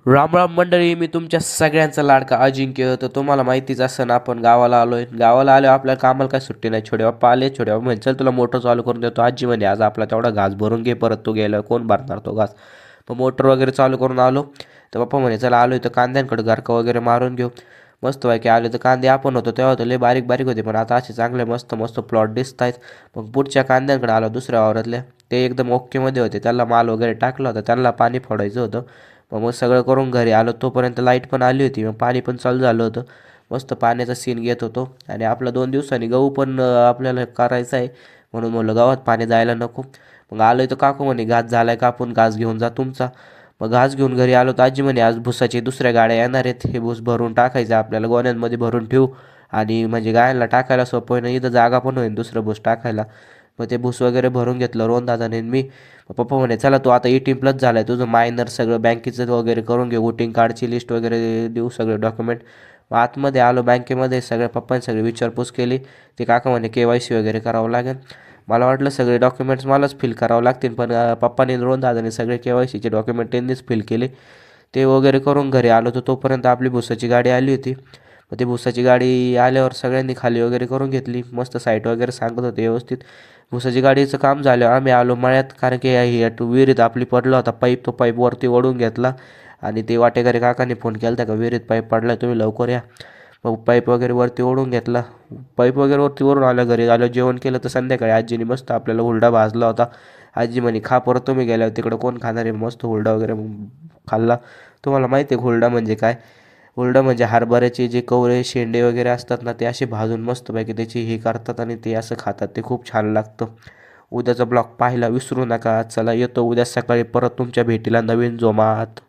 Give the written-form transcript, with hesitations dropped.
राम राम मंडळी, मी तुमच्या सगळ्यांचा लाडका अजिंक्य. तर तुम्हाला माहितीच असं ना, आपण गावाला आलो. आपल्याला कामाला काय सुट्टी नाही. छोटे बाप्पा आले. छोटे बाप्पा म्हणजे चल तुला मोटर चालू करून देतो. आजी म्हणे आज आपला तेवढा घास भरून घे, परत तू गेल्यावर कोण भरणार तो घास. मग मोटर वगैरे चालू करून आलो. तर पप्पा म्हणे चला आलो तर कांद्यांकडे गारका वगैरे मारून घेऊ. मस्त की आले तर कांदे आपण होतो तेव्हा होतं लय बारीक बारीक होते, पण आता असे चांगले मस्त मस्त प्लॉट दिसत आहेत. मग पुढच्या कांद्यांकडे आलो दुसऱ्या वावरातल्या. ते एकदम ओकेमध्ये होते. त्याला माल वगैरे टाकला होता, त्यांना पाणी फोडायचं होतं. मग सगळं करून घरी आलो तोपर्यंत लाईट पण आली होती. मग पाणी पण चालू झालं होतं. मस्त पाण्याचा सीन घेत होतो. आणि आपला 2 दिवसांनी गहू पण आपल्याला करायचा आहे. म्हणून म्हणलं गावात पाणी जायला नको. मग आलोय तर काकू म्हणे घास झालाय का, आपण घास घेऊन जा तुमचा. मग घास घेऊन घरी आलो तर आजी म्हणे आज भुसाची दुसऱ्या गाड्या येणार आहेत, हे भूस भरून टाकायचं आपल्याला, गोण्यांमध्ये भरून ठेवू. आणि म्हणजे गायांना टाकायला सोपं होईन, इथं जागा पण होईल दुसरं भूस टाकायला. मग ते भूस वगैरे भरून घेतलं रोहन मी. पप्पा म्हणे चला तू आता 18+ झालाय, तुझं मायनर सगळं बँकेचं वगैरे करून घे, वोटिंग कार्डची लिस्ट वगैरे देऊ सगळे डॉक्युमेंट. मग आतमध्ये आलो बँकेमध्ये, सगळ्या पप्पाने सगळी विचारपूस केली. ते काका म्हणे KYC वगैरे करावं लागेल. मला वाटलं सगळे डॉक्युमेंट्स मलाच फिल करावं लागतील, पण पप्पाने रोहन दादाने सगळे KYCचे डॉक्युमेंट त्यांनीच फिल केले. ते वगैरे करून घरी आलो तर तोपर्यंत आपली भुसाची गाडी आली होती. मग ती भुसाची गाडी आल्यावर सगळ्यांनी खाली वगैरे करून घेतली. मस्त साईट वगैरे सांगत होते व्यवस्थित. भुसाची गाडीचं काम झालं, आम्ही आलो मळ्यात. कारण की विहिरीत आपली पडला होता पाईप, तो पाईप वरती ओढून घेतला. आणि ते वाटेकरी काकाने फोन केला होता का विहिरीत पाईप पडला, तुम्ही लवकर या. मग पाईप वगैरे वरती ओढून घेतला. पाईप वगैरे वरती ओढून आलं, घरी आलं जेवण केलं. तर संध्याकाळी आजीने मस्त आपल्याला हुरडा भाजला होता. आजी म्हणे खा, परत तुम्ही गेल्यावर तिकडं कोण खाणार आहे. मस्त हुरडा वगैरे खाल्ला. तुम्हाला माहिती आहे हुरडा म्हणजे काय? हुरडा म्हणजे हरभऱ्याचे जे कवळे शेंडे वगैरे असतात ना, ते असे भाजून मस्तपैकी त्याची हे करतात आणि ते असं खातात. ते खूप छान लागतं. उद्याचा ब्लॉग पाहायला विसरू नका. चला येतो उद्या सकाळी परत तुमच्या भेटीला नवीन जोमात.